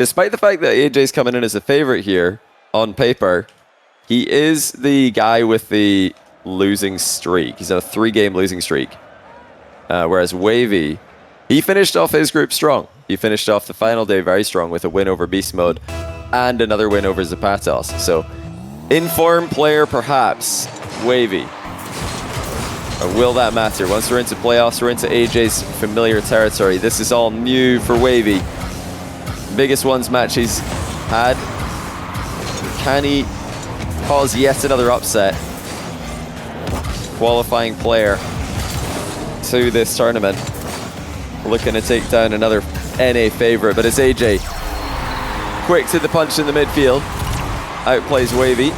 despite the fact that AyyJay's coming in as a favorite here on paper, he is the guy with the losing streak. He's on a 3-game losing streak. Whereas Wahvey, he finished off his group strong. He finished off the final day very strong with a win over Beast Mode and another win over Zapatos. So, informed player perhaps, Wahvey. Or will that matter? Once we're into playoffs, we're into AyyJay's familiar territory. This is all new for Wahvey. Biggest ones match he's had. Can he cause yet another upset? Qualifying player to this tournament. Looking to take down another NA favorite, but it's AyyJayy. Quick to the punch in the midfield. Outplays Wahvey.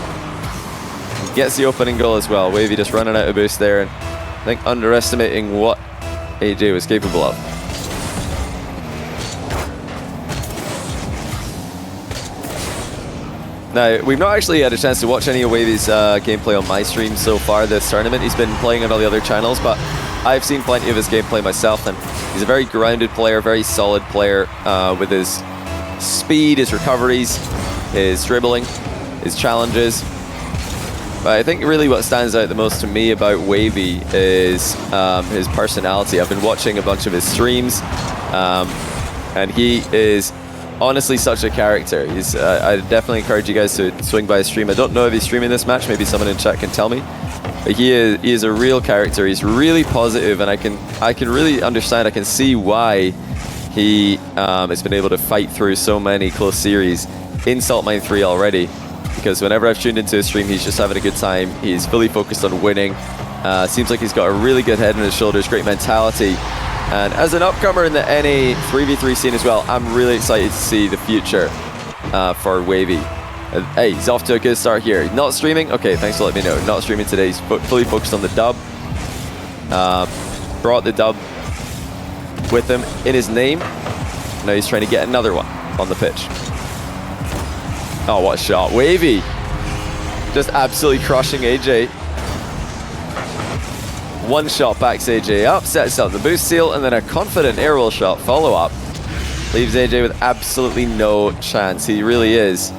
Gets the opening goal as well. Wahvey just running out of boost there, and I think underestimating what AyyJayy was capable of. Now, we've not actually had a chance to watch any of Wahvey's gameplay on my stream so far this tournament. He's been playing on all the other channels, but I've seen plenty of his gameplay myself, and he's a very grounded player, very solid player with his speed, his recoveries, his dribbling, his challenges. But I think really what stands out the most to me about Wahvey is his personality. I've been watching a bunch of his streams, and he is honestly such a character. He's, I definitely encourage you guys to swing by his stream. I don't know if he's streaming this match, maybe someone in chat can tell me. But he is a real character. He's really positive, and I can really understand, I can see why he has been able to fight through so many close series in Salt Mine 3 already. Because whenever I've tuned into his stream, he's just having a good time. He's fully focused on winning. Seems like he's got a really good head on his shoulders, great mentality. And as an upcomer in the NA 3v3 scene as well, I'm really excited to see the future for Wahvey. Hey, he's off to a good start here. Not streaming? Okay, thanks for letting me know. Not streaming today. He's fully focused on the dub. Brought the dub with him in his name. Now he's trying to get another one on the pitch. Oh, what a shot. Wahvey just absolutely crushing AyyJayy. One shot backs AyyJayy up, sets up the boost seal, and then a confident airwheel shot follow-up. Leaves AyyJayy with absolutely no chance. He really is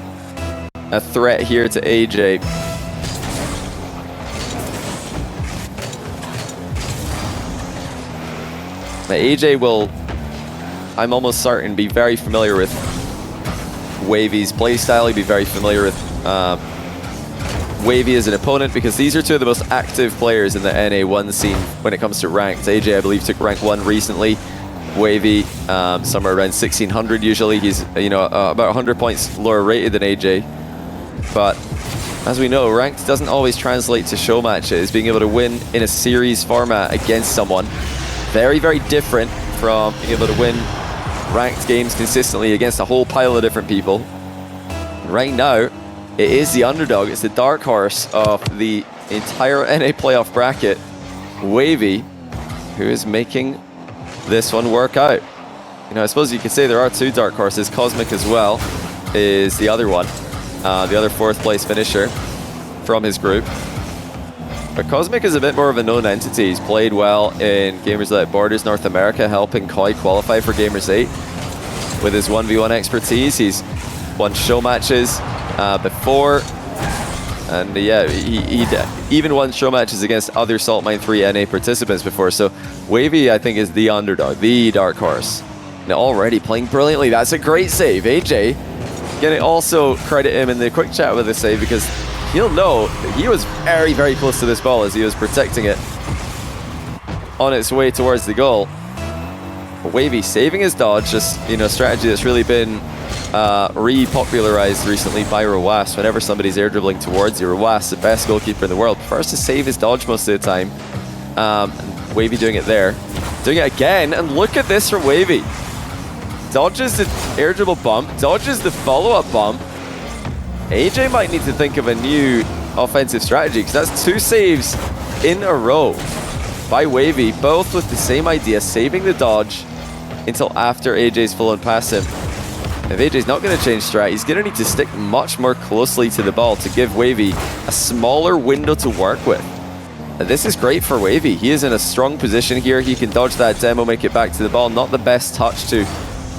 a threat here to AyyJayy. Now, AyyJayy will, I'm almost certain, be very familiar with Wahvey's playstyle. He'd be very familiar with Wahvey as an opponent, because these are two of the most active players in the NA1 scene when it comes to ranked. AyyJayy, I believe, took rank 1 recently. Wahvey, somewhere around 1600 usually. He's, you know, about 100 points lower rated than AyyJayy. But as we know, ranked doesn't always translate to show matches. Being able to win in a series format against someone, very, very different from being able to win ranked games consistently against a whole pile of different people. Right now, it is the underdog. It's the dark horse of the entire NA playoff bracket, Wahvey, who is making this one work out. You know, I suppose you could say there are two dark horses. Cosmic as well is the other one, the other 4th place finisher from his group. But Cosmic is a bit more of a known entity. He's played well in Gamers Without Borders North America, helping Koi qualify for Gamers 8. With his 1v1 expertise, he's won show matches before. And yeah, he even won show matches against other Salt Mine 3 NA participants before. So Wahvey, I think, is the underdog, the dark horse. Now already playing brilliantly. That's a great save. AyyJayy, gonna also credit him in the quick chat with the save, because he'll know that he was very, very close to this ball as he was protecting it on its way towards the goal. Wahvey saving his dodge, just, you know, strategy that's really been repopularized recently by Rawas. Whenever somebody's air dribbling towards you, Rawas, the best goalkeeper in the world, prefers to save his dodge most of the time. Wahvey doing it there. Doing it again, and look at this from Wahvey. Dodges the air dribble bump, dodges the follow-up bump. AyyJayy might need to think of a new offensive strategy, because that's 2 saves in a row by Wahvey, both with the same idea, saving the dodge until after AyyJay's flown past him. If AyyJay's not going to change strat, he's going to need to stick much more closely to the ball to give Wahvey a smaller window to work with. And this is great for Wahvey. He is in a strong position here. He can dodge that demo, make it back to the ball. Not the best touch to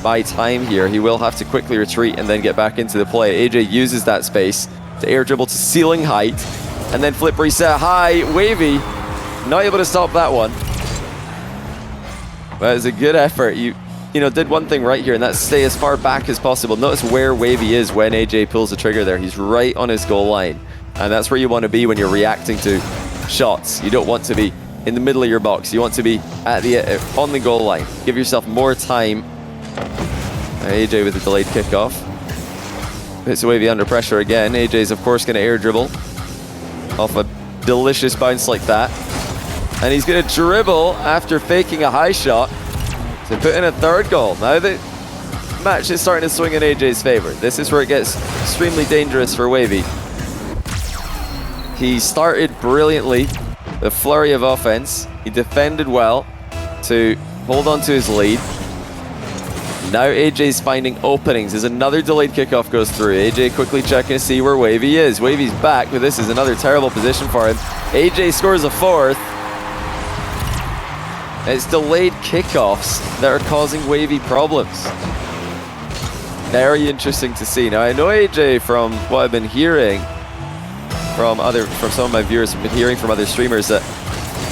buy time here. He will have to quickly retreat and then get back into the play. AyyJayy uses that space to air dribble to ceiling height and then flip reset high. Wahvey not able to stop that one. But it was a good effort. You know, did one thing right here, and that's stay as far back as possible. Notice where Wahvey is when AyyJayy pulls the trigger there. He's right on his goal line. And that's where you want to be when you're reacting to shots. You don't want to be in the middle of your box. You want to be at the on the goal line. Give yourself more time. AyyJayy with a delayed kickoff. Puts Wahvey under pressure again. AyyJay's of course going to air dribble off a delicious bounce like that. And he's going to dribble after faking a high shot to put in a third goal. Now the match is starting to swing in AyyJay's favor. This is where it gets extremely dangerous for Wahvey. He started brilliantly, the flurry of offense. He defended well to hold on to his lead. Now AyyJay's finding openings as another delayed kickoff goes through. AyyJayy quickly checking to see where Wahvey is. Wavey's back, but this is another terrible position for him. AyyJayy scores a fourth. It's delayed kickoffs that are causing Wahvey problems. Very interesting to see. Now I know AyyJayy, from what I've been hearing from some of my viewers, have been hearing from other streamers, that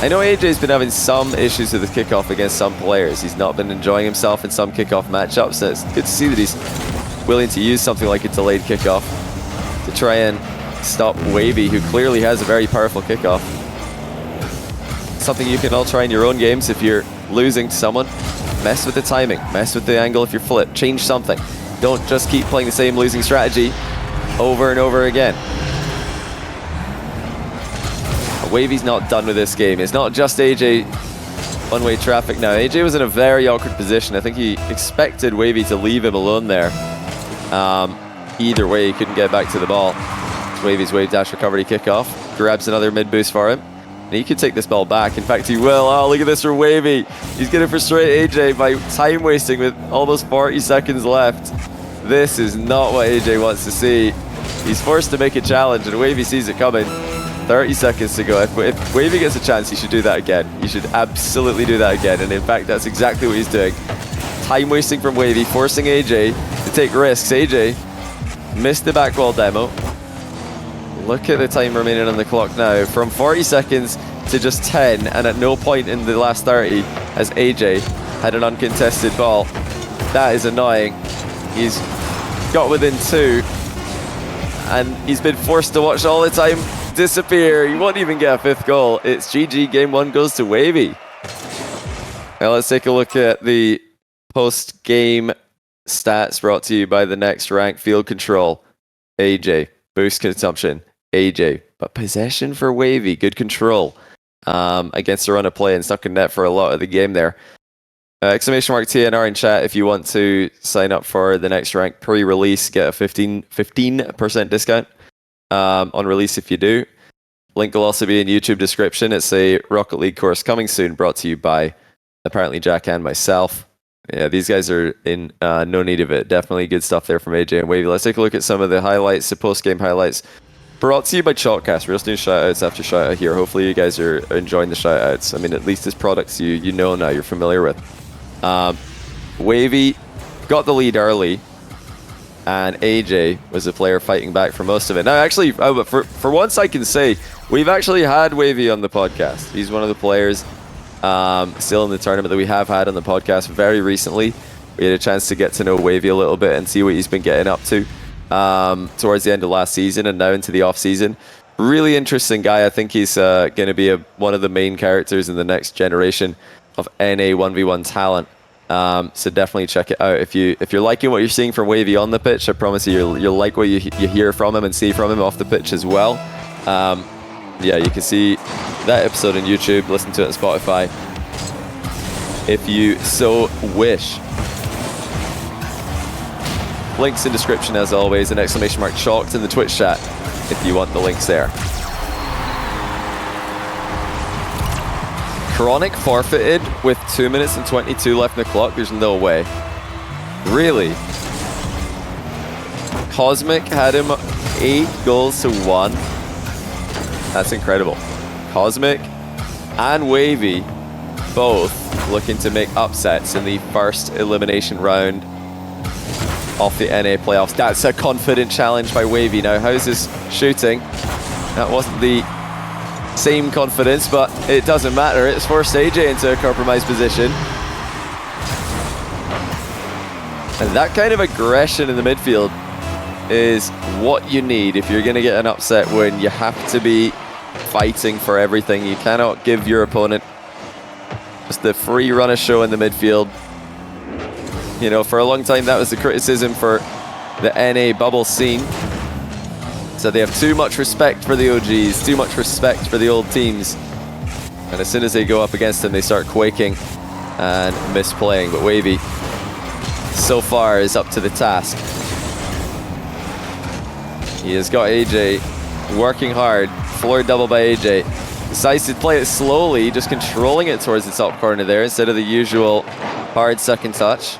I know AyyJay's been having some issues with his kickoff against some players. He's not been enjoying himself in some kickoff matchups, so it's good to see that he's willing to use something like a delayed kickoff to try and stop Wahvey, who clearly has a very powerful kickoff. Something you can all try in your own games if you're losing to someone. Mess with the timing, mess with the angle if you're flipped, change something. Don't just keep playing the same losing strategy over and over again. Wavey's not done with this game. It's not just AyyJayy one-way traffic now. AyyJayy was in a very awkward position. I think he expected Wahvey to leave him alone there. Either way, he couldn't get back to the ball. Wavey's wave dash recovery kickoff. Grabs another mid boost for him. And he could take this ball back. In fact, he will. Oh, look at this for Wahvey. He's going to frustrate AyyJayy by time wasting with almost 40 seconds left. This is not what AyyJayy wants to see. He's forced to make a challenge, and Wahvey sees it coming. 30 seconds to go. If Wahvey gets a chance, he should do that again. He should absolutely do that again. And in fact, that's exactly what he's doing. Time wasting from Wahvey, forcing AyyJayy to take risks. AyyJayy missed the back wall demo. Look at the time remaining on the clock now. From 40 seconds to just 10, and at no point in the last 30 has AyyJayy had an uncontested ball. That is annoying. He's got within 2, and he's been forced to watch all the time disappear. He won't even get a 5th goal. It's GG. Game 1 goes to Wahvey. Now let's take a look at the post-game stats brought to you by the Next Rank. Field control, AyyJayy. Boost consumption, AyyJayy. But possession for Wahvey. Good control against the run of play and stuck in net for a lot of the game there. Exclamation mark TNR in chat if you want to sign up for the Next Rank pre-release. Get a 15% discount on release if you do. Link will also be in YouTube description. It's a Rocket League course coming soon, brought to you by apparently Jack and myself. Yeah, these guys are in no need of it. Definitely good stuff there from AyyJayy and Wahvey. Let's take a look at some of the highlights, the post-game highlights. Brought to you by Chalkcast. We're just doing shoutouts after shoutout here. Hopefully you guys are enjoying the shoutouts. I mean, at least it's products you know now, you're familiar with. Wahvey got the lead early, and AyyJayy was the player fighting back for most of it. Now, actually, for once I can say, we've actually had Wahvey on the podcast. He's one of the players still in the tournament that we have had on the podcast very recently. We had a chance to get to know Wahvey a little bit and see what he's been getting up to towards the end of last season and now into the off-season. Really interesting guy. I think he's going to be one of the main characters in the next generation of NA 1v1 talent. So definitely check it out. If you're liking what you're seeing from Wahvey on the pitch, I promise you you'll like what you hear from him and see from him off the pitch as well. Yeah, you can see that episode on YouTube, listen to it on Spotify if you so wish. Links in description as always, and exclamation mark chalked in the Twitch chat if you want the links there. Chronic forfeited with 2 minutes and 22 left in the clock. There's no way. Really? Cosmic had him 8 goals to 1. That's incredible. Cosmic and Wahvey both looking to make upsets in the first elimination round off the NA playoffs. That's a confident challenge by Wahvey. Now, how's his shooting? That wasn't the same confidence, but it doesn't matter. It's forced AyyJayy into a compromised position. And that kind of aggression in the midfield is what you need if you're going to get an upset win. You have to be fighting for everything. You cannot give your opponent just the free run of show in the midfield. You know, for a long time, that was the criticism for the NA bubble scene. So they have too much respect for the OGs, too much respect for the old teams. And as soon as they go up against them, they start quaking and misplaying. But Wahvey, so far, is up to the task. He has got AyyJayy working hard. Floor double by AyyJayy. Decides to play it slowly, just controlling it towards the top corner there instead of the usual hard second touch.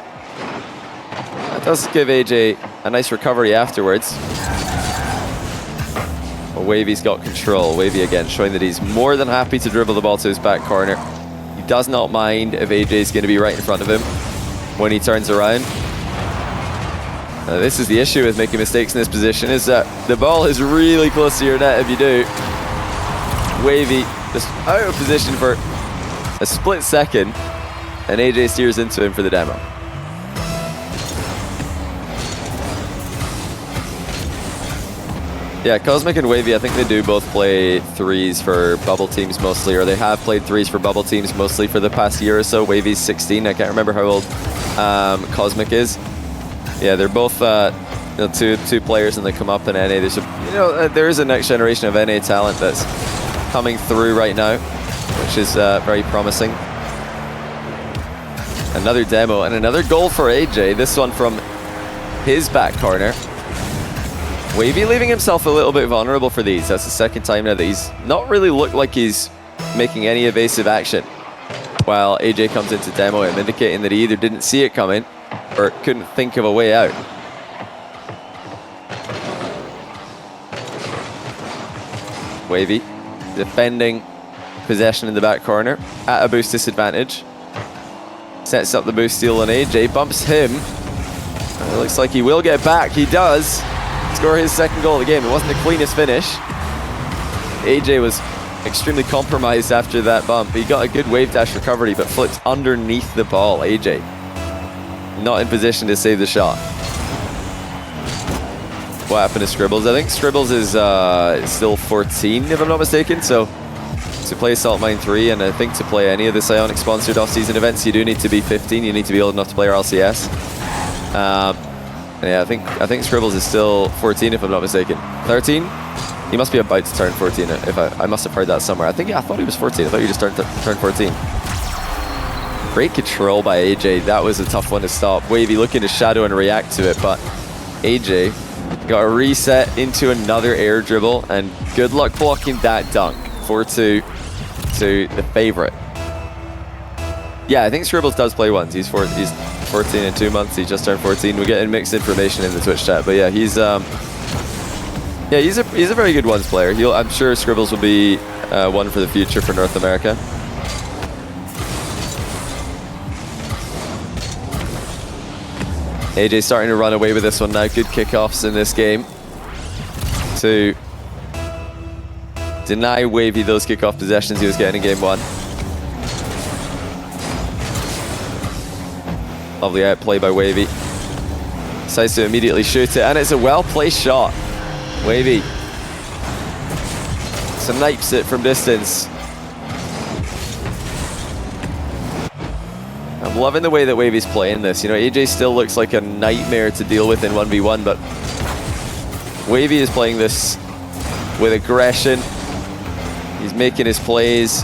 That does give AyyJayy a nice recovery afterwards. But Wahvey's got control. Wahvey again showing that he's more than happy to dribble the ball to his back corner. He does not mind if AyyJay's going to be right in front of him when he turns around. This is the issue with making mistakes in this position, is that the ball is really close to your net if you do. Wahvey just out of position for a split second, and AyyJayy steers into him for the demo. Yeah, Cosmic and Wahvey, I think they do both play threes for bubble teams mostly, or they have played threes for bubble teams mostly for the past year or so. Wahvey's 16, I can't remember how old Cosmic is. Yeah, they're both you know, two players, and they come up in NA. There's there is a next generation of NA talent that's coming through right now, which is very promising. Another demo and another goal for AyyJayy. This one from his back corner. Wahvey leaving himself a little bit vulnerable for these. That's the second time now that he's not really looked like he's making any evasive action, while AyyJayy comes into demo him, indicating that he either didn't see it coming or couldn't think of a way out. Wahvey defending possession in the back corner at a boost disadvantage. Sets up the boost steal on AyyJayy, bumps him. It looks like he will get back. He does score his second goal of the game. It wasn't the cleanest finish. AyyJayy was extremely compromised after that bump. He got a good wave dash recovery, but flipped underneath the ball. AyyJayy not in position to save the shot. What happened to Scribbles? I think Scribbles is still 14, if I'm not mistaken. So to play Salt Mine 3, and I think to play any of the Psyonix sponsored off-season events, you do need to be 15. You need to be old enough to play RLCS. Yeah, I think Scribbles is still 14, if I'm not mistaken. 13? He must be about to turn 14. If I must have heard that somewhere. I thought he was 14. I thought he just turned 14. Great control by AyyJayy. That was a tough one to stop. Wahvey looking to shadow and react to it, but AyyJayy got a reset into another air dribble, and good luck blocking that dunk. 4-2 to the favorite. Yeah, I think Scribbles does play once. He's 14 in 2 months. He just turned 14. We're getting mixed information in the Twitch chat, but yeah, he's a very good ones player. I'm sure Scribbles will be one for the future for North America. AyyJayy starting to run away with this one now. Good kickoffs in this game to deny Wahvey those kickoff possessions he was getting in game one. Lovely outplay by Wahvey. Decides to immediately shoot it, and it's a well-placed shot. Wahvey snipes it from distance. I'm loving the way that Wahvey's playing this. You know, AyyJayy still looks like a nightmare to deal with in 1v1, but Wahvey is playing this with aggression. He's making his plays.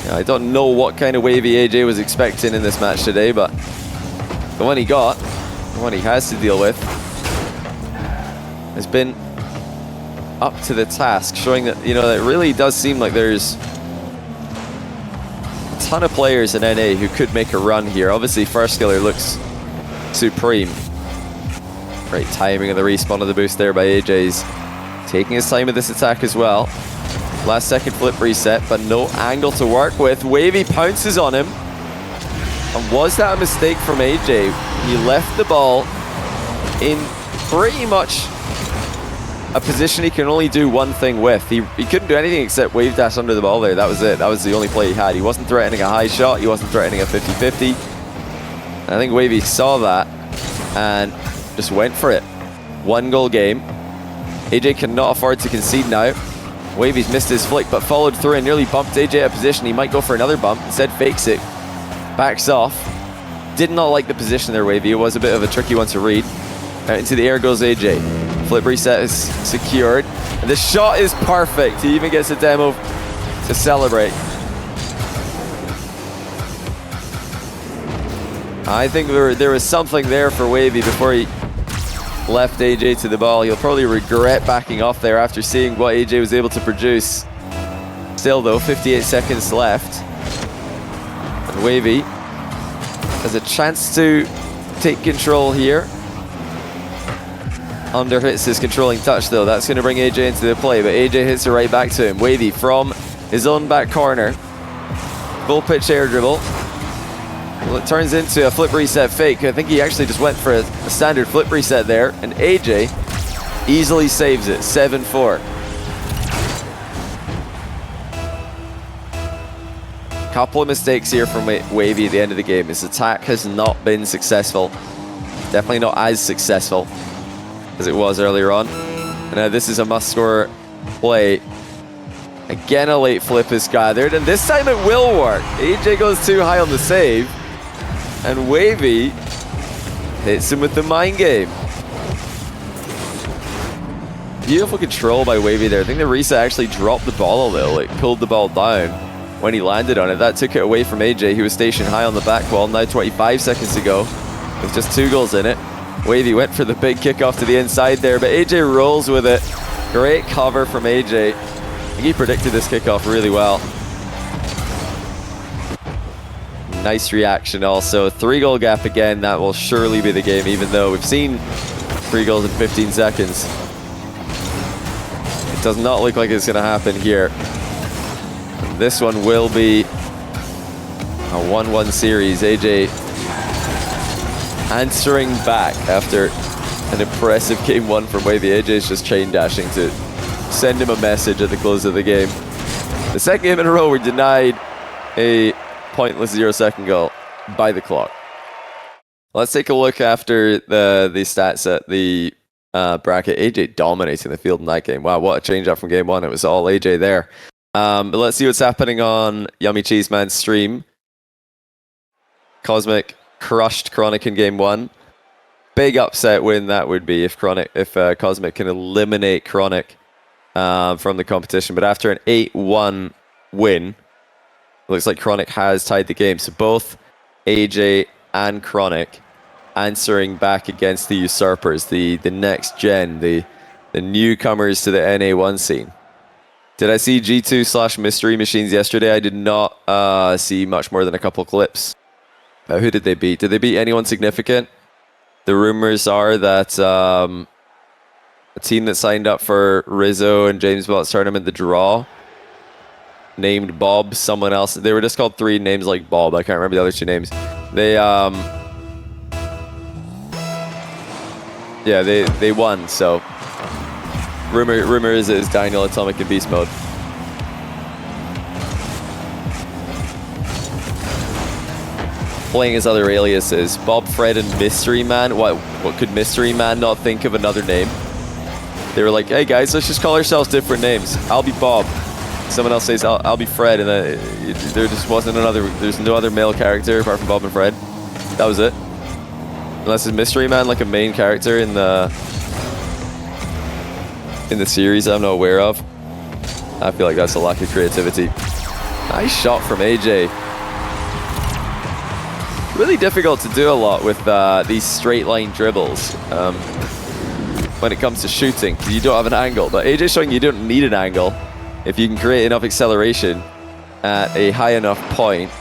I don't know what kind of Wahvey AyyJayy was expecting in this match today, but the one he got, the one he has to deal with, has been up to the task, showing that, you know, that it really does seem like there's a ton of players in NA who could make a run here. Obviously, First Skiller looks supreme. Great timing of the respawn of the boost there by AyyJayy. Taking his time with this attack as well. Last second flip reset, but no angle to work with. Wahvey pounces on him. And was that a mistake from AyyJayy? He left the ball in pretty much a position he can only do one thing with. He couldn't do anything except wave dash under the ball there. That was it. That was the only play he had. He wasn't threatening a high shot. He wasn't threatening a 50-50. I think Wahvey saw that and just went for it. 1-goal game. AyyJayy cannot afford to concede now. Wahvey's missed his flick, but followed through and nearly bumped AyyJayy out of position. He might go for another bump. Instead, fakes it. Backs off. Did not like the position there, Wahvey. It was a bit of a tricky one to read. Out into the air goes AyyJayy. Flip reset is secured. And the shot is perfect. He even gets a demo to celebrate. I think there was something there for Wahvey before he left AyyJayy to the ball. He'll probably regret backing off there after seeing what AyyJayy was able to produce. Still though, 58 seconds left. And Wahvey has a chance to take control here. Under hits his controlling touch though. That's going to bring AyyJayy into the play, but AyyJayy hits it right back to him. Wahvey from his own back corner. Full pitch air dribble. Well, it turns into a flip reset fake. I think he actually just went for a standard flip reset there, and AyyJayy easily saves it. 7-4. Couple of mistakes here from Wahvey at the end of the game. His attack has not been successful. Definitely not as successful as it was earlier on. And this is a must-score play. Again, a late flip is gathered, and this time it will work. AyyJayy goes too high on the save, and Wahvey hits him with the mind game. Beautiful control by Wahvey there. I think the reset actually dropped the ball a little. It pulled the ball down when he landed on it. That took it away from AyyJayy, who was stationed high on the back wall. Now 25 seconds to go with just 2 goals in it. Wahvey went for the big kickoff to the inside there, but AyyJayy rolls with it. Great cover from AyyJayy. I think he predicted this kickoff really well. Nice reaction also. 3-goal gap again. That will surely be the game, even though we've seen 3 goals in 15 seconds. It does not look like it's going to happen here. And this one will be a 1-1 series. AyyJayy answering back after an impressive game 1 from Wahvey. AyyJay's just chain dashing to send him a message at the close of the game. The second game in a row, we're denied a pointless 0-second goal by the clock. Let's take a look after the stats at the bracket. AyyJayy dominating the field in that game. Wow, what a change up from game 1. It was all AyyJayy there. But let's see what's happening on Yummy Cheese Man's stream. Cosmic crushed Chronic in game 1. Big upset win that would be if Cosmic can eliminate Chronic from the competition. But after an 8-1 win, looks like Chronic has tied the game. So both AyyJayy and Chronic answering back against the usurpers, the next gen, the newcomers to the NA1 scene. Did I see G2/Mystery Machines yesterday? I did not see much more than a couple clips. Who did they beat? Did they beat anyone significant? The rumors are that a team that signed up for Rizzo and James Bell's tournament, the Draw, named Bob, someone else. They were just called 3 names like Bob. I can't remember the other 2 names. They yeah, they won. So rumor is it's Daniel Atomic in beast mode. Playing his other aliases, Bob, Fred, and Mystery Man. What could Mystery Man not think of another name? They were like, hey guys, let's just call ourselves different names. I'll be Bob. Someone else says, I'll be Fred, and there just wasn't there's no other male character apart from Bob and Fred. That was it. Unless is Mystery Man like a main character in the series I'm not aware of. I feel like that's a lack of creativity. Nice shot from AyyJayy. Really difficult to do a lot with these straight line dribbles when it comes to shooting. You don't have an angle, but AyyJay's showing you don't need an angle if you can create enough acceleration at a high enough point.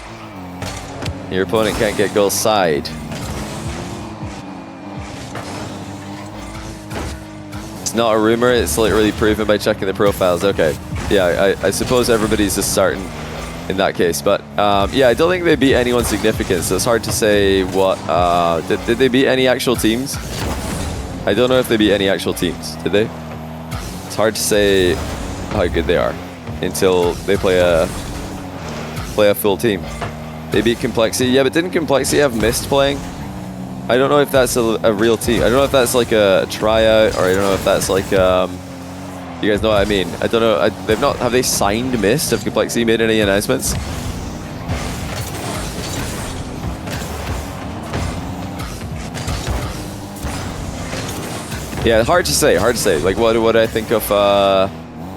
Your opponent can't get goal side. It's not a rumor, it's literally proven by checking the profiles. Okay. yeah, I suppose everybody's just starting in that case. But yeah, I don't think they beat anyone significant, so it's hard to say what... did they beat any actual teams? I don't know if they beat any actual teams. Did they? It's hard to say how good they are until they play a full team. They beat Complexity. Yeah, but didn't Complexity have Mist playing? I don't know if that's a real team. I don't know if that's like a tryout, or I don't know if that's like... you guys know what I mean? I don't know. They've not... Have they signed Mist? Have Complexity made any announcements? Yeah, hard to say. Hard to say. Like, what do I think of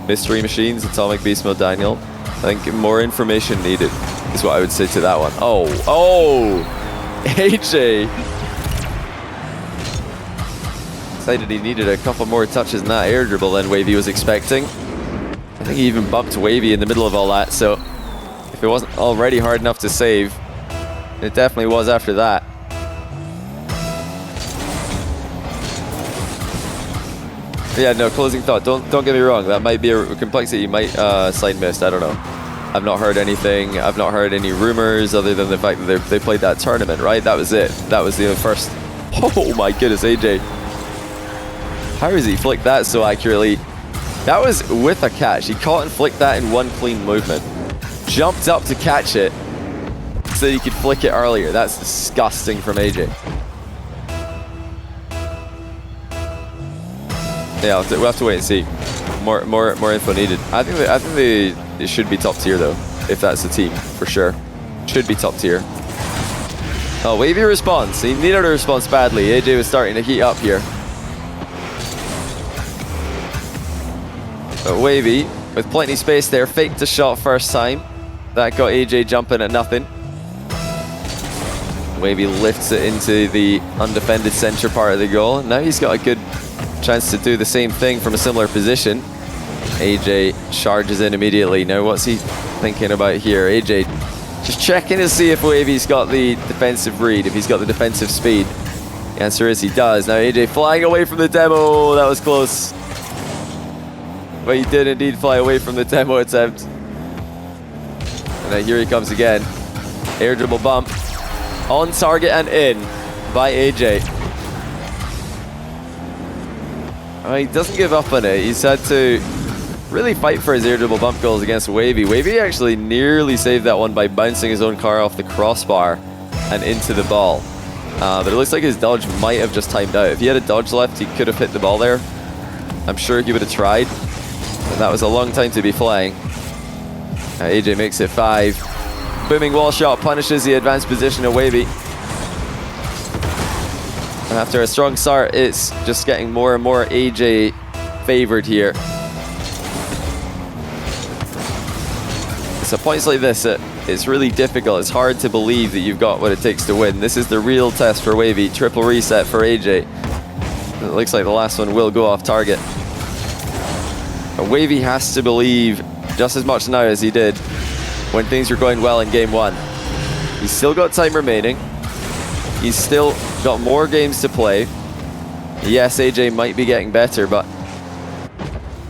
Mystery Machines, Atomic Beast Mode, Daniel? I think more information needed is what I would say to that one. Oh, AyyJayy. Decided he needed a couple more touches in that air dribble than Wahvey was expecting. I think he even bumped Wahvey in the middle of all that, so if it wasn't already hard enough to save, it definitely was after that. Yeah, no, closing thought. Don't get me wrong. That might be a Complexity. Might sign Mist. I don't know. I've not heard anything. I've not heard any rumors other than the fact that they played that tournament, right? That was it. That was the first. Oh my goodness, AyyJayy. How does he flick that so accurately? That was with a catch. He caught and flicked that in one clean movement. Jumped up to catch it so he could flick it earlier. That's disgusting from AyyJayy. Yeah, we'll have to wait and see. More info needed. I think they should be top tier though, if that's the team for sure. Should be top tier. Oh, Wahvey response. He needed a response badly. AyyJayy was starting to heat up here. But Wahvey, with plenty of space there, faked a shot first time. That got AyyJayy jumping at nothing. Wahvey lifts it into the undefended center part of the goal. Now he's got a good chance to do the same thing from a similar position. AyyJayy charges in immediately. Now what's he thinking about here? AyyJayy just checking to see if Wahvey's got the defensive read, if he's got the defensive speed. The answer is he does. Now AyyJayy flying away from the demo. That was close. But he did indeed fly away from the demo attempt. And then here he comes again. Air dribble bump. On target and in by AyyJayy. He doesn't give up on it. He's had to really fight for his air dribble bump goals against Wahvey. Wahvey actually nearly saved that one by bouncing his own car off the crossbar and into the ball. But it looks like his dodge might have just timed out. If he had a dodge left, he could have hit the ball there. I'm sure he would have tried. But that was a long time to be flying. AyyJayy makes it 5. Booming wall shot punishes the advanced position of Wahvey. And after a strong start, it's just getting more and more AyyJayy favored here. So points like this, it's really difficult. It's hard to believe that you've got what it takes to win. This is the real test for Wahvey. Triple reset for AyyJayy. It looks like the last one will go off target. But Wahvey has to believe just as much now as he did when things were going well in game 1. He's still got time remaining. He's still got more games to play. Yes, AyyJayy might be getting better, but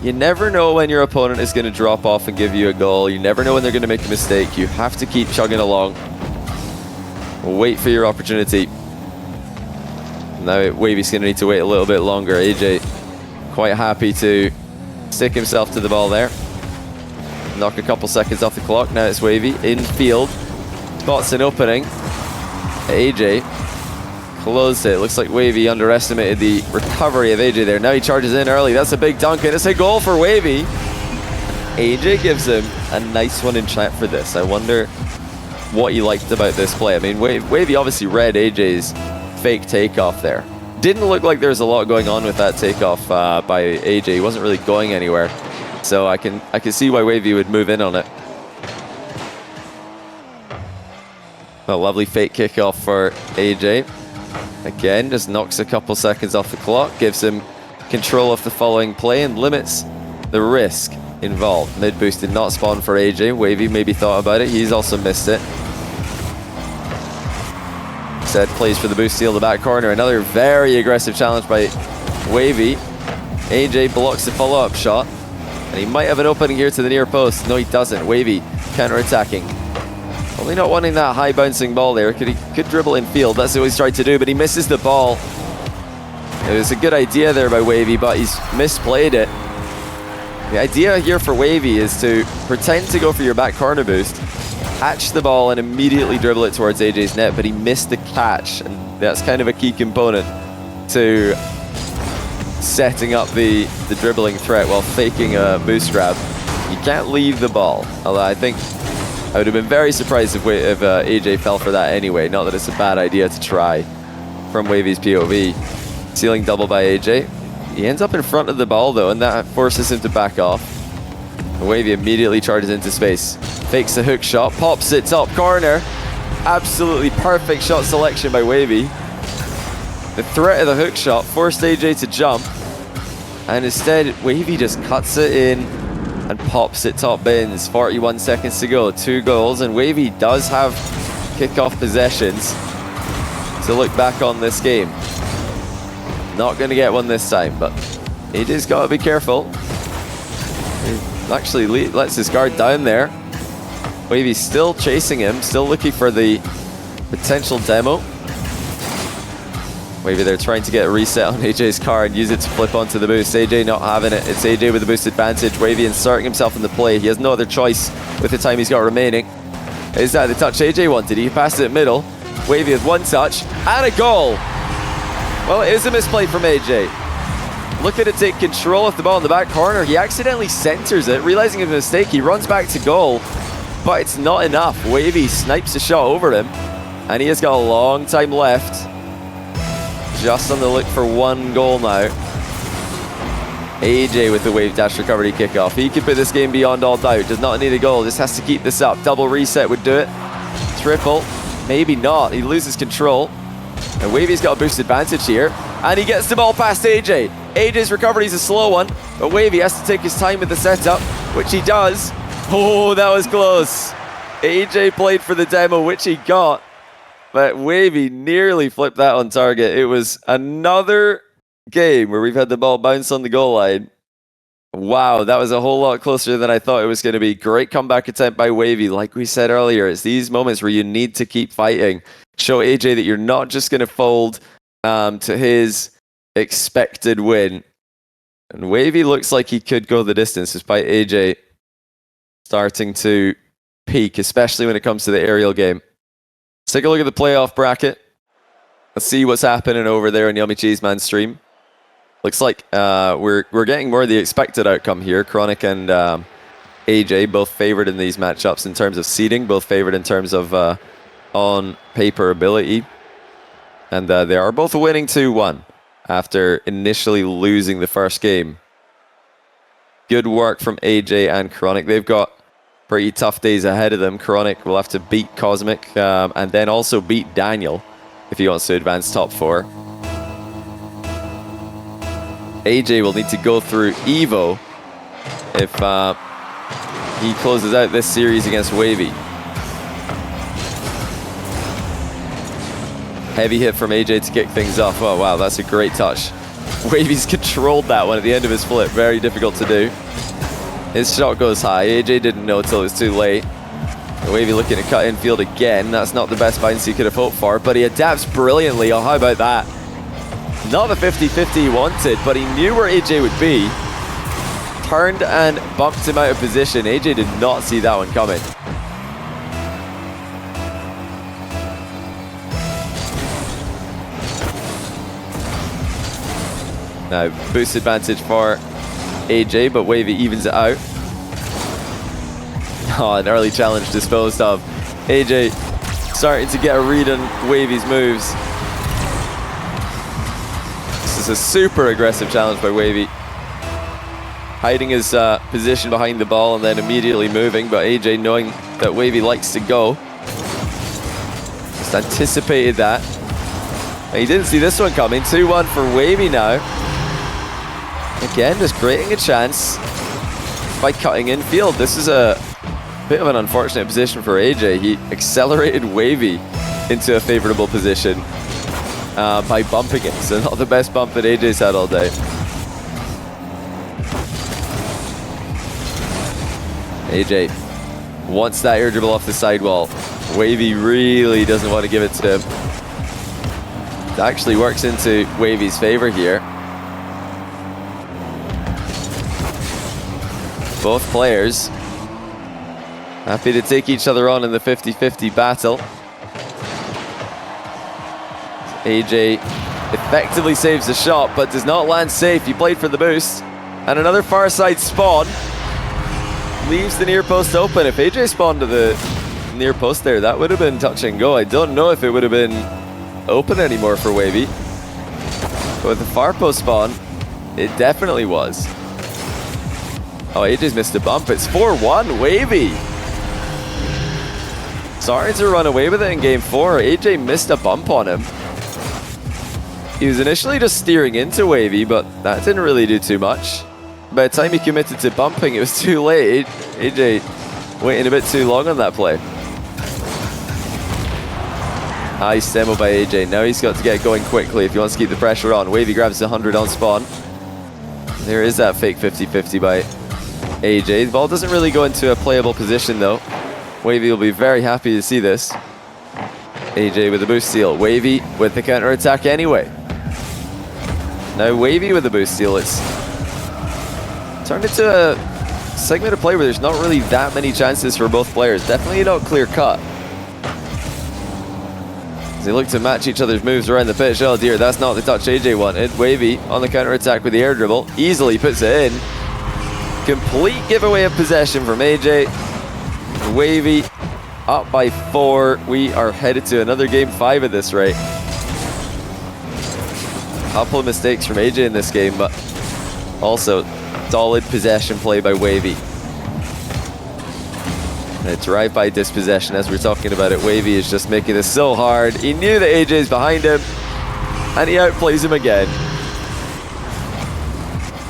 you never know when your opponent is going to drop off and give you a goal. You never know when they're going to make a mistake. You have to keep chugging along. Wait for your opportunity. Now Wahvey's going to need to wait a little bit longer. AyyJayy quite happy to stick himself to the ball there. Knock a couple seconds off the clock. Now it's Wahvey in field. Spots an opening. AyyJayy closed it. Looks like Wahvey underestimated the recovery of AyyJayy there. Now he charges in early. That's a big dunk, and it's a goal for Wahvey. AyyJayy gives him a nice one in chat for this. I wonder what he liked about this play. I mean, Wahvey obviously read AyyJay's fake takeoff there. Didn't look like there was a lot going on with that takeoff by AyyJayy. He wasn't really going anywhere. So I can see why Wahvey would move in on it. A lovely fake kickoff for AyyJayy. Again, just knocks a couple seconds off the clock, gives him control of the following play and limits the risk involved. Mid boost did not spawn for AyyJayy. Wahvey maybe thought about it. He's also missed it. Said plays for the boost steal the back corner. Another very aggressive challenge by Wahvey. AyyJayy blocks the follow-up shot. And he might have an opening here to the near post. No, he doesn't. Wahvey counter-attacking. Only not wanting that high bouncing ball there. He could dribble in field. That's what he's tried to do, but he misses the ball. It was a good idea there by Wahvey, but he's misplayed it. The idea here for Wahvey is to pretend to go for your back corner boost, catch the ball and immediately dribble it towards AyyJay's net, but he missed the catch, and that's kind of a key component to setting up the dribbling threat while faking a boost grab. You can't leave the ball, although I think I would have been very surprised if AyyJayy fell for that anyway. Not that it's a bad idea to try from Wahvey's POV. Ceiling double by AyyJayy. He ends up in front of the ball though, and that forces him to back off. Wahvey immediately charges into space. Fakes the hook shot, pops it top corner. Absolutely perfect shot selection by Wahvey. The threat of the hook shot forced AyyJayy to jump, and instead Wahvey just cuts it in and pops it top bins. 41 seconds to go, 2 goals, and Wahvey does have kickoff possessions to look back on this game. Not going to get one this time, but AyyJay's got to be careful. He actually lets his guard down there. Wahvey's still chasing him, still looking for the potential demo. Wahvey they're trying to get a reset on AyyJay's car and use it to flip onto the boost. AyyJayy not having it. It's AyyJayy with the boost advantage. Wahvey inserting himself in the play. He has no other choice with the time he's got remaining. Is that the touch AyyJayy wanted? He passed it middle. Wahvey with 1 touch and a goal. Well, it is a misplay from AyyJayy. Look at it take control of the ball in the back corner. He accidentally centers it, realizing his mistake. He runs back to goal, but it's not enough. Wahvey snipes a shot over him, and he has got a long time left. Just on the look for 1 goal now. AyyJayy with the wave dash recovery kickoff. He could put this game beyond all doubt. Does not need a goal, just has to keep this up. Double reset would do it. Triple, maybe not. He loses control. And Wahvey's got a boost advantage here. And he gets the ball past AyyJayy. AyyJay's recovery is a slow one, but Wahvey has to take his time with the setup, which he does. Oh, that was close. AyyJayy played for the demo, which he got. But Wahvey nearly flipped that on target. It was another game where we've had the ball bounce on the goal line. Wow, that was a whole lot closer than I thought it was going to be. Great comeback attempt by Wahvey. Like we said earlier, it's these moments where you need to keep fighting. Show AyyJayy that you're not just going to fold to his expected win. And Wahvey looks like he could go the distance despite AyyJayy starting to peak, especially when it comes to the aerial game. Let's take a look at the playoff bracket. Let's see what's happening over there in Yummy Cheese Man stream. Looks like we're getting more of the expected outcome here. Chronic and AyyJayy both favored in these matchups in terms of seeding, both favored in terms of on paper ability. And they are both winning 2-1 after initially losing the first game. Good work from AyyJayy and Chronic. They've got pretty tough days ahead of them. Chronic will have to beat Cosmic and then also beat Daniel if he wants to advance top 4. AyyJayy will need to go through Evo if he closes out this series against Wahvey. Heavy hit from AyyJayy to kick things off. Oh wow, that's a great touch. Wahvey's controlled that one at the end of his flip. Very difficult to do. His shot goes high. AyyJayy didn't know until it was too late. Wahvey looking to cut infield again. That's not the best bounce he could have hoped for, but he adapts brilliantly. Oh, how about that? Not the 50-50 he wanted, but he knew where AyyJayy would be. Turned and bumped him out of position. AyyJayy did not see that one coming. Now, boost advantage for AyyJayy, but Wahvey evens it out. Oh, an early challenge disposed of. AyyJayy starting to get a read on Wahvey's moves. This is a super aggressive challenge by Wahvey. Hiding his position behind the ball and then immediately moving, but AyyJayy knowing that Wahvey likes to go. Just anticipated that. And he didn't see this one coming. 2-1 for Wahvey now. Again, just creating a chance by cutting infield. This is a bit of an unfortunate position for AyyJayy. He accelerated Wahvey into a favorable position by bumping him. So not the best bump that AyyJay's had all day. AyyJayy wants that air dribble off the sidewall. Wahvey really doesn't want to give it to him. It actually works into Wahvey's favor here. Both players happy to take each other on in the 50-50 battle. AyyJayy effectively saves the shot, but does not land safe. He played for the boost. And another far side spawn. Leaves the near post open. If AyyJayy spawned to the near post there, that would have been touch and go. I don't know if it would have been open anymore for Wahvey. But with the far post spawn, it definitely was. Oh, AyyJayy's missed a bump. It's 4-1, Wahvey. Starting to run away with it in game 4. AyyJayy missed a bump on him. He was initially just steering into Wahvey, but that didn't really do too much. By the time he committed to bumping, it was too late. AyyJayy waiting a bit too long on that play. Nice demo by AyyJayy. Now he's got to get going quickly if he wants to keep the pressure on. Wahvey grabs the 100 on spawn. There is that fake 50-50 by AyyJayy. The ball doesn't really go into a playable position though. Wahvey will be very happy to see this. AyyJayy with the boost steal. Wahvey with the counter attack anyway. Now Wahvey with the boost steal. It's turned into a segment of play where there's not really that many chances for both players. Definitely not clear cut. As they look to match each other's moves around the pitch. Oh dear, that's not the touch AyyJayy wanted. Wahvey on the counter attack with the air dribble. Easily puts it in. Complete giveaway of possession from AyyJayy. Wahvey up by 4. We are headed to another game 5 at this rate. Couple of mistakes from AyyJayy in this game, but also solid possession play by Wahvey. And a drive-by dispossession as we're talking about it. Wahvey is just making this so hard. He knew that AyyJay's behind him, and he outplays him again.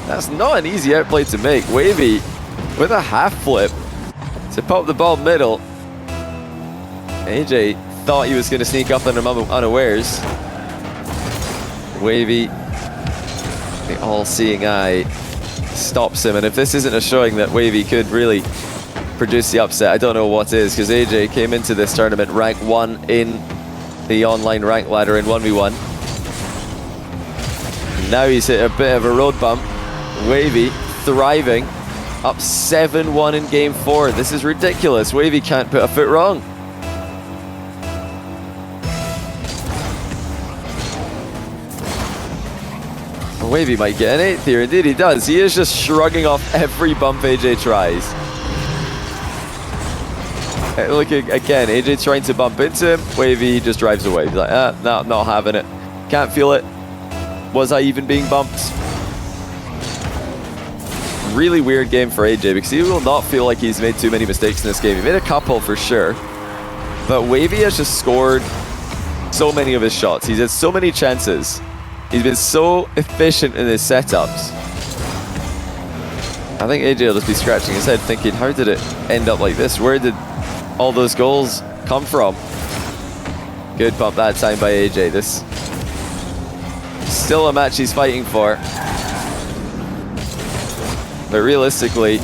That's not an easy outplay to make. Wahvey with a half flip to pop the ball middle. AyyJayy thought he was going to sneak up on him unawares. Wahvey, the all-seeing eye, stops him. And if this isn't a showing that Wahvey could really produce the upset, I don't know what is, because AyyJayy came into this tournament rank 1 in the online rank ladder in 1v1. Now he's hit a bit of a road bump. Wahvey thriving, up 7-1 in game 4. This is ridiculous. Wahvey can't put a foot wrong. Wahvey might get an 8th here. Indeed he does. He is just shrugging off every bump AyyJayy tries. Look again, AyyJayy trying to bump into him. Wahvey just drives away. He's like, no, not having it. Can't feel it. Was I even being bumped? Really weird game for AyyJayy because he will not feel like he's made too many mistakes in this game. He made a couple for sure, but Wahvey has just scored so many of his shots. He's had so many chances. He's been so efficient in his setups. I think AyyJayy will just be scratching his head thinking, how did it end up like this? Where did all those goals come from? Good pump that time by AyyJayy. This still a match he's fighting for. But realistically,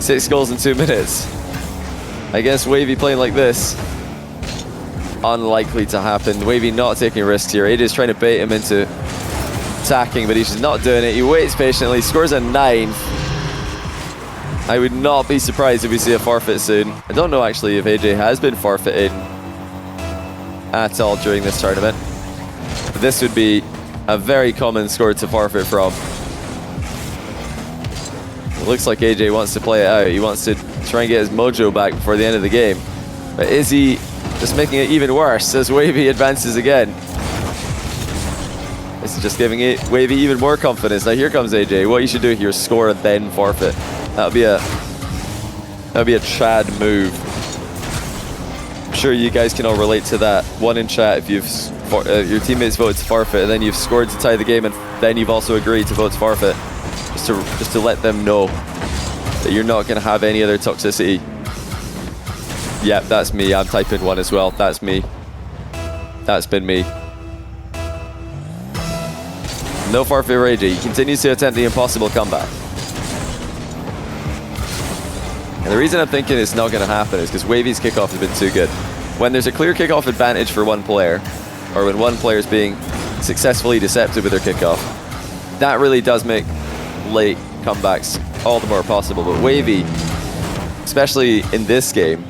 6 goals in 2 minutes. Against Wahvey playing like this, unlikely to happen. Wahvey not taking risks here. AyyJay's trying to bait him into attacking, but he's just not doing it. He waits patiently, scores a 9. I would not be surprised if we see a forfeit soon. I don't know actually if AyyJayy has been forfeited at all during this tournament. But this would be a very common score to forfeit from. It looks like AyyJayy wants to play it out. He wants to try and get his mojo back before the end of the game. But is he just making it even worse as Wahvey advances again? This is just giving Wahvey even more confidence. Now here comes AyyJayy. What you should do here is score and then forfeit. That would be a Chad move. I'm sure you guys can all relate to that. One in chat if your teammates voted to forfeit and then you've scored to tie the game and then you've also agreed to vote to forfeit. Just to let them know that you're not going to have any other toxicity. Yep, that's me. I'm typing 1 as well. That's me. That's been me. No forfeit for AyyJayy. He continues to attempt the impossible comeback. And the reason I'm thinking it's not going to happen is because Wahvey's kickoff has been too good. When there's a clear kickoff advantage for one player, or when one player is being successfully deceptive with their kickoff, that really does make late comebacks all the more possible. But Wahvey, especially in this game,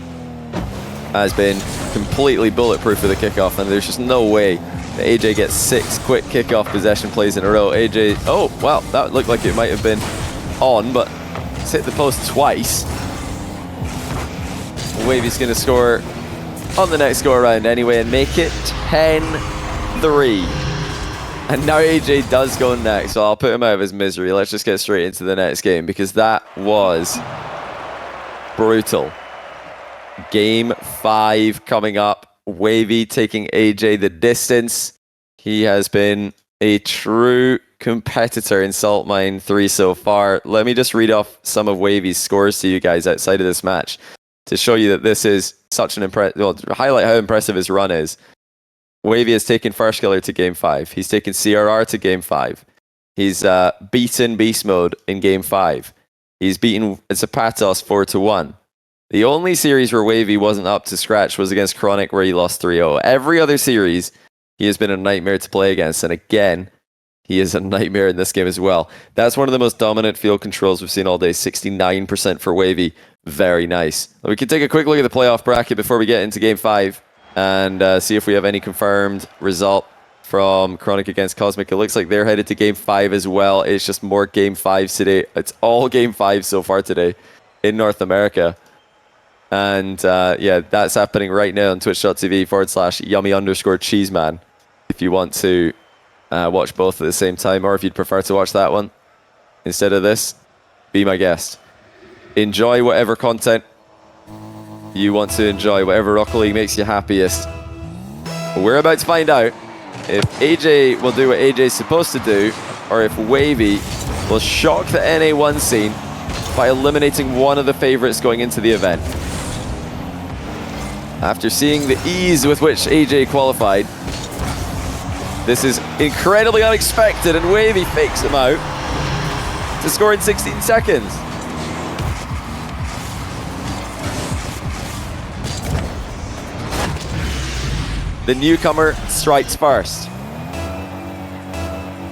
has been completely bulletproof with the kickoff, and there's just no way that AyyJayy gets 6 quick kickoff possession plays in a row. AyyJayy, oh, wow, that looked like it might have been on, but it's hit the post twice. Wahvey's going to score on the next go-around anyway and make it 10-3. And now AyyJayy does go next, so I'll put him out of his misery. Let's just get straight into the next game, because that was brutal. Game 5 coming up. Wahvey taking AyyJayy the distance. He has been a true competitor in Salt Mine 3 so far. Let me just read off some of Wahvey's scores to you guys outside of this match to show you that this is such an well, to highlight how impressive his run is. Wahvey has taken First Killer to Game 5. He's taken CRR to Game 5. He's beaten Beast Mode in Game 5. He's beaten Zapatos 4-1. The only series where Wahvey wasn't up to scratch was against Chronic, where he lost 3-0. Every other series, he has been a nightmare to play against. And again, he is a nightmare in this game as well. That's one of the most dominant field controls we've seen all day. 69% for Wahvey. Very nice. We can take a quick look at the playoff bracket before we get into Game 5 and see if we have any confirmed result from Chronic against Cosmic. It looks like they're headed to Game 5 as well. It's just more Game 5s today. It's all Game 5 so far today in North America. And yeah, that's happening right now on twitch.tv/yummy_cheeseman if you want to watch both at the same time, or if you'd prefer to watch that one instead of this, be my guest. Enjoy whatever content you want to enjoy, whatever Rocket League makes you happiest. We're about to find out if AyyJayy will do what AyyJay's supposed to do, or if Wahvey will shock the NA1 scene by eliminating one of the favorites going into the event. After seeing the ease with which AyyJayy qualified, this is incredibly unexpected, and Wahvey fakes him out to score in 16 seconds. The newcomer strikes first.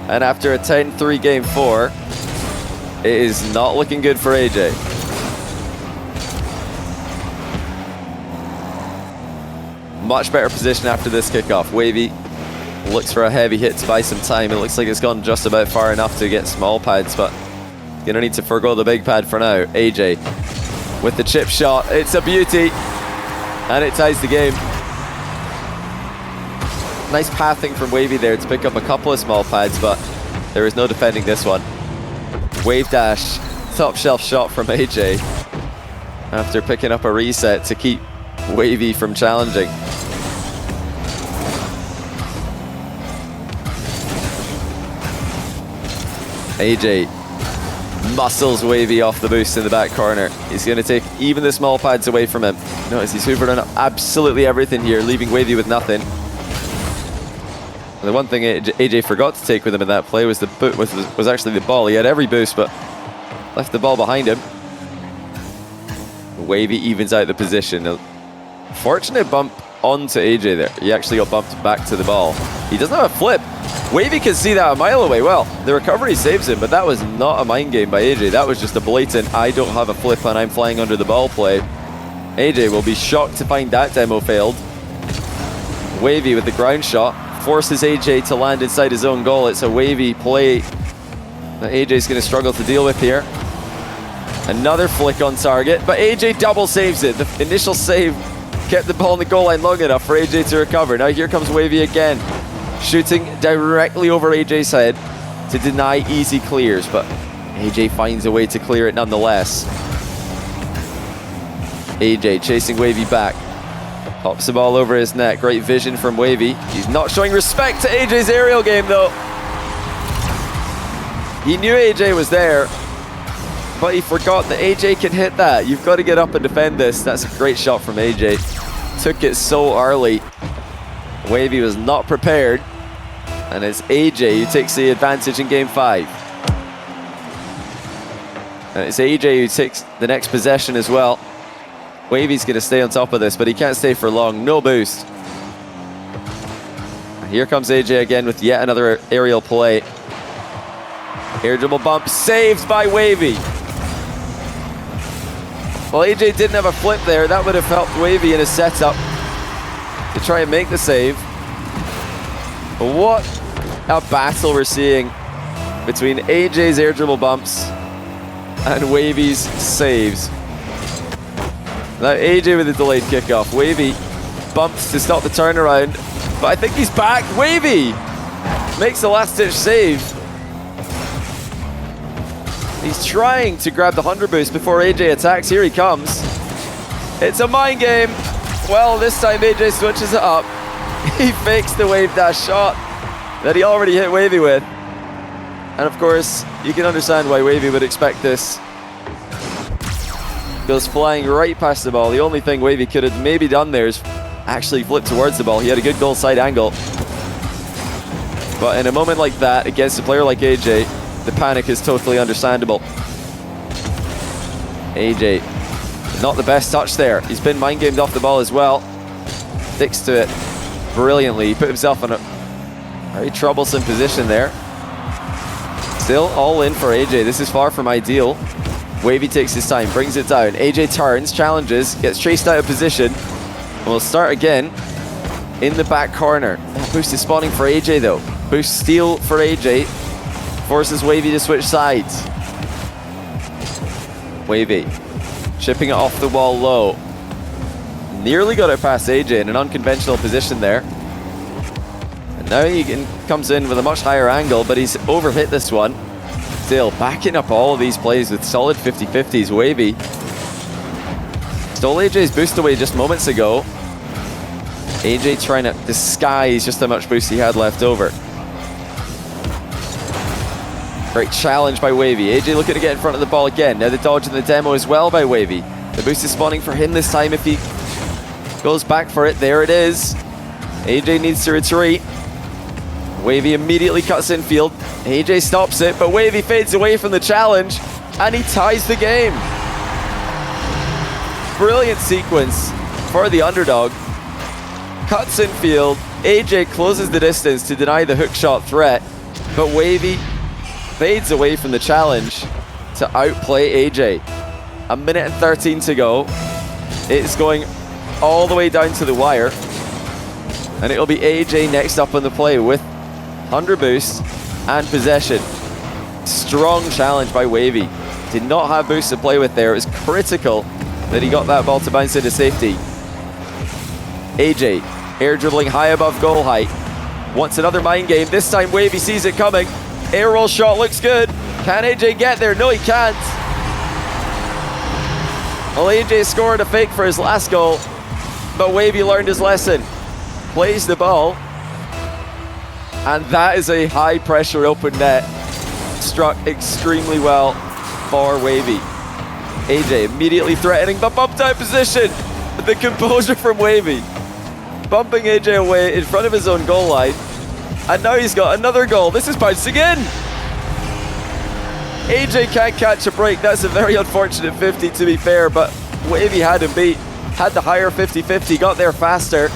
And after a 10-3 Game 4, it is not looking good for AyyJayy. Much better position after this kickoff. Wahvey looks for a heavy hit to buy some time. It looks like it's gone just about far enough to get small pads, but gonna need to forgo the big pad for now. AyyJayy with the chip shot. It's a beauty, and it ties the game. Nice pathing from Wahvey there to pick up a couple of small pads, but there is no defending this one. Wave dash, top shelf shot from AyyJayy after picking up a reset to keep Wahvey from challenging. AyyJayy muscles Wahvey off the boost in the back corner. He's going to take even the small pads away from him. Notice he's hoovering up absolutely everything here, leaving Wahvey with nothing. The one thing AyyJayy forgot to take with him in that play was was actually the ball. He had every boost, but left the ball behind him. Wahvey evens out the position. A fortunate bump onto AyyJayy there. He actually got bumped back to the ball. He doesn't have a flip. Wahvey can see that a mile away. Well, the recovery saves him, but that was not a mind game by AyyJayy. That was just a blatant, I don't have a flip and I'm flying under the ball play. AyyJayy will be shocked to find that demo failed. Wahvey with the ground shot forces AyyJayy to land inside his own goal. It's a Wahvey play that AyyJay's going to struggle to deal with here. Another flick on target, but AyyJayy double saves it. The initial save kept the ball on the goal line long enough for AyyJayy to recover. Now here comes Wahvey again, shooting directly over AyyJay's head to deny easy clears, but AyyJayy finds a way to clear it nonetheless. AyyJayy chasing Wahvey back. Pops the ball over his net. Great vision from Wahvey. He's not showing respect to AyyJay's aerial game though. He knew AyyJayy was there, but he forgot that AyyJayy can hit that. You've got to get up and defend this. That's a great shot from AyyJayy. Took it so early. Wahvey was not prepared, and it's AyyJayy who takes the advantage in Game 5. And it's AyyJayy who takes the next possession as well. Wahvey's going to stay on top of this, but he can't stay for long. No boost. And here comes AyyJayy again with yet another aerial play. Air dribble bump saved by Wahvey. Well, AyyJayy didn't have a flip there. That would have helped Wahvey in his setup to try and make the save. But what a battle we're seeing between AyyJayy's air dribble bumps and Wahvey's saves. Now AyyJayy with the delayed kickoff. Wahvey bumps to stop the turnaround, but I think he's back. Wahvey makes the last-ditch save. He's trying to grab the 100 boost before AyyJayy attacks. Here he comes. It's a mind game. Well, this time AyyJayy switches it up. He fakes the wave dash shot that he already hit Wahvey with. And of course, you can understand why Wahvey would expect this. Goes flying right past the ball. The only thing Wahvey could have maybe done there is actually flip towards the ball. He had a good goal side angle. But in a moment like that, against a player like AyyJayy, the panic is totally understandable. AyyJayy, not the best touch there. He's been mind gamed off the ball as well. Sticks to it brilliantly. He put himself in a very troublesome position there. Still all in for AyyJayy. This is far from ideal. Wahvey takes his time, brings it down. AyyJayy turns, challenges, gets chased out of position. And we'll start again in the back corner. Oh, boost is spawning for AyyJayy though. Boost steal for AyyJayy. Forces Wahvey to switch sides. Wahvey chipping it off the wall low. Nearly got it past AyyJayy in an unconventional position there. And now he comes in with a much higher angle, but he's overhit this one. Still backing up all of these plays with solid 50-50s. Wahvey stole AyyJay's boost away just moments ago. AyyJayy trying to disguise just how much boost he had left over. Great challenge by Wahvey. AyyJayy looking to get in front of the ball again. Now the dodge and the demo as well by Wahvey. The boost is spawning for him this time if he goes back for it. There it is. AyyJayy needs to retreat. Wahvey immediately cuts infield. AyyJayy stops it, but Wahvey fades away from the challenge and he ties the game. Brilliant sequence for the underdog. Cuts infield. AyyJayy closes the distance to deny the hook shot threat, but Wahvey fades away from the challenge to outplay AyyJayy. A minute and 13 to go. It's going all the way down to the wire. And it'll be AyyJayy next up on the play with 100 boost and possession. Strong challenge by Wahvey. Did not have boost to play with there. It was critical that he got that ball to bounce into safety. AyyJayy air dribbling high above goal height. Wants another mind game. This time Wahvey sees it coming. Air roll shot looks good. Can AyyJayy get there? No, he can't. Well, AyyJayy scored a fake for his last goal, but Wahvey learned his lesson. Plays the ball, and that is a high pressure open net. Struck extremely well for Wahvey. AyyJayy immediately threatening, but bumped out position. The composure from Wahvey. Bumping AyyJayy away in front of his own goal line. And now he's got another goal. This is bouncing in. AyyJayy can't catch a break. That's a very unfortunate 50 to be fair, but Wahvey had him beat. Had the higher 50-50, got there faster.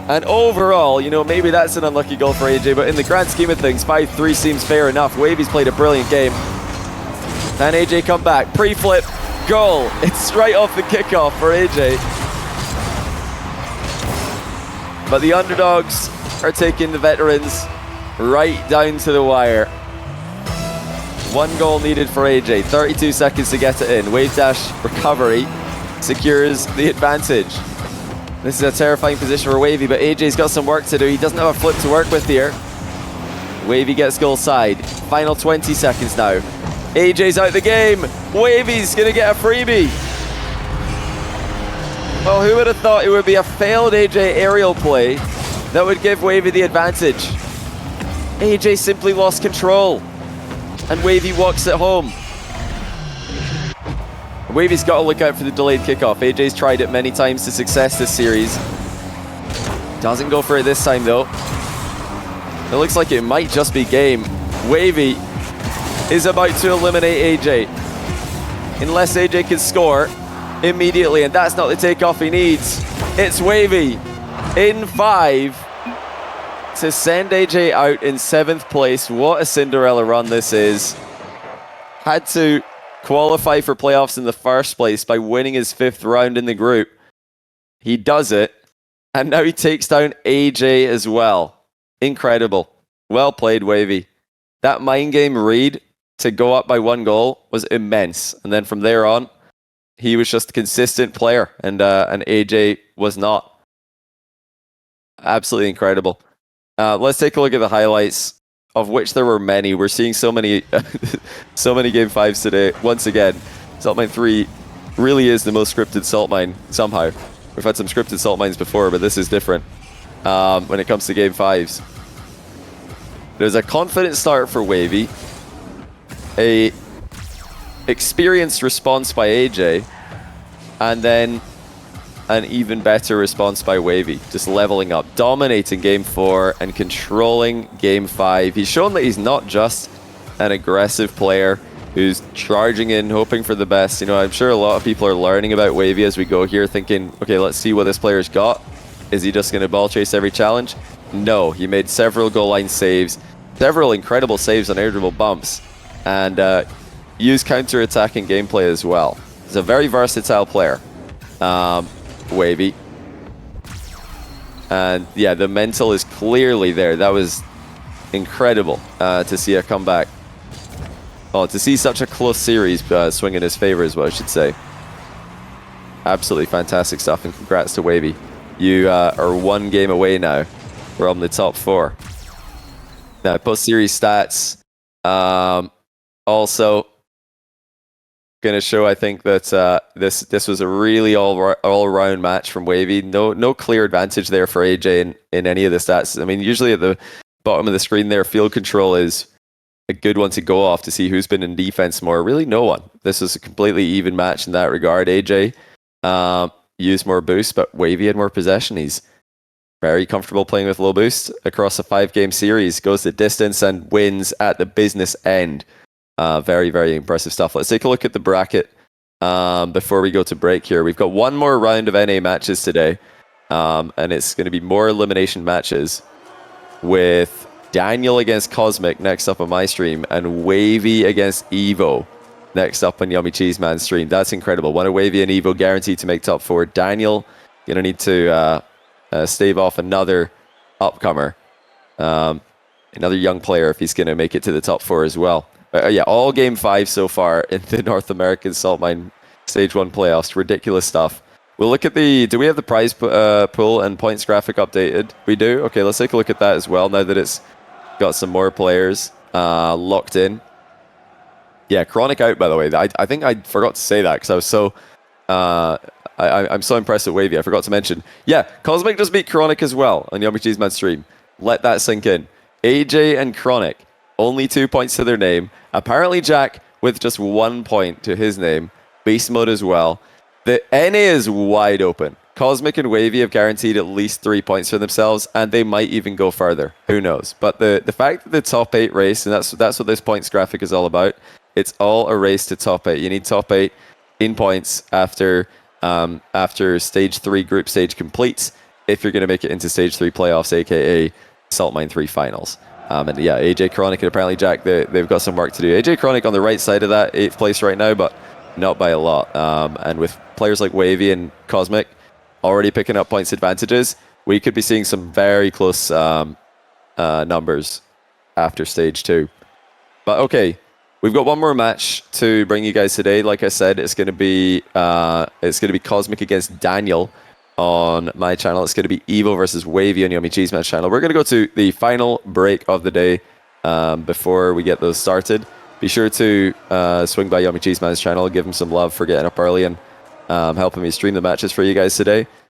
And overall, you know, maybe that's an unlucky goal for AyyJayy, but in the grand scheme of things, 5-3 seems fair enough. Wahvey's played a brilliant game. And AyyJayy come back. Pre-flip, goal. It's right off the kickoff for AyyJayy. But the underdogs are taking the veterans right down to the wire. One goal needed for AyyJayy. 32 seconds to get it in. Wave dash recovery secures the advantage. This is a terrifying position for Wahvey, but AyyJay's got some work to do. He doesn't have a flip to work with here. Wahvey gets goal side. Final 20 seconds now. AyyJay's out the game. Wahvey's gonna get a freebie. Well, who would have thought it would be a failed AyyJayy aerial play that would give Wahvey the advantage? AyyJayy simply lost control, and Wahvey walks it home. Wahvey's got to look out for the delayed kickoff. AyyJay's tried it many times to success this series. Doesn't go for it this time though. It looks like it might just be game. Wahvey is about to eliminate AyyJayy. Unless AyyJayy can score immediately, and that's not the takeoff he needs. It's Wahvey in 5 to send AyyJayy out in 7th place. What a Cinderella run this is. Had to qualify for playoffs in the first place by winning his 5th round in the group. He does it, and now he takes down AyyJayy as well. Incredible. Well played, Wahvey. That mind game read to go up by 1 goal was immense. And then from there on, he was just a consistent player, and AyyJayy was not. Absolutely incredible. Let's take a look at the highlights, of which there were many. We're seeing so many, so many Game 5s today. Once again, Salt Mine 3 really is the most scripted Salt Mine, somehow. We've had some scripted Salt Mines before, but this is different when it comes to Game 5s. There's a confident start for Wahvey. A experienced response by AyyJayy, and then an even better response by Wahvey, just leveling up, dominating Game 4 and controlling Game 5. He's shown that he's not just an aggressive player who's charging in, hoping for the best. You know, I'm sure a lot of people are learning about Wahvey as we go here, thinking, okay, let's see what this player's got. Is he just going to ball chase every challenge? No, he made several goal line saves, several incredible saves on air dribble bumps, and used counter-attacking gameplay as well. He's a very versatile player, Wahvey. And yeah, the mental is clearly there. That was incredible to see a comeback. Oh, to see such a close series swing in his favor is what I should say. Absolutely fantastic stuff, and congrats to Wahvey. You are 1 game away now from the top 4. Now, post-series stats. Also, going to show, I think, that this was a really all-round match from Wahvey. No clear advantage there for AyyJayy in any of the stats. I mean, usually at the bottom of the screen there, field control is a good one to go off to see who's been in defense more. Really, no one. This was a completely even match in that regard. AyyJayy used more boost, but Wahvey had more possession. He's very comfortable playing with low boost across a 5-game series. Goes the distance and wins at the business end. Very, very impressive stuff. Let's take a look at the bracket before we go to break here. We've got 1 more round of NA matches today, and it's going to be more elimination matches with Daniel against Cosmic next up on my stream, and Wahvey against Evo next up on Yummy Cheese Man's stream. That's incredible. One of Wahvey and Evo guaranteed to make top 4. Daniel going to need to stave off another upcomer, another young player if he's going to make it to the top 4 as well. Yeah, all Game 5 so far in the North American Salt Mine Stage 1 playoffs. Ridiculous stuff. We'll look at the... Do we have the prize pool and points graphic updated? We do? Okay, let's take a look at that as well, now that it's got some more players locked in. Yeah, Chronic out, by the way. I think I forgot to say that because I was so... I'm so impressed with Wahvey. I forgot to mention. Yeah, Cosmic just beat Chronic as well on Yummy Cheese Man stream. Let that sink in. AyyJayy and Chronic, only 2 points to their name. Apparently Jack with just 1 point to his name. Beast mode as well. The NA is wide open. Cosmic and Wahvey have guaranteed at least 3 points for themselves, and they might even go further. Who knows? But the fact that the top 8 race, and that's what this points graphic is all about, it's all a race to top 8. You need top 8 in points after Stage 3 group stage completes if you're going to make it into Stage 3 playoffs, aka Salt Mine 3 finals. And yeah, AyyJayy, Chronic, and apparently Jack, they've got some work to do. AyyJayy, Chronic on the right side of that, 8th place right now, but not by a lot. And with players like Wahvey and Cosmic already picking up points advantages, we could be seeing some very close numbers after Stage 2. But okay, we've got 1 more match to bring you guys today. Like I said, it's going to be Cosmic against Daniel on my channel. It's going to be Evo versus Wahvey on Yummy Cheese Man's channel. We're going to go to the final break of the day before we get those started. Be sure to swing by Yummy Cheese Man's channel, give him some love for getting up early and helping me stream the matches for you guys today.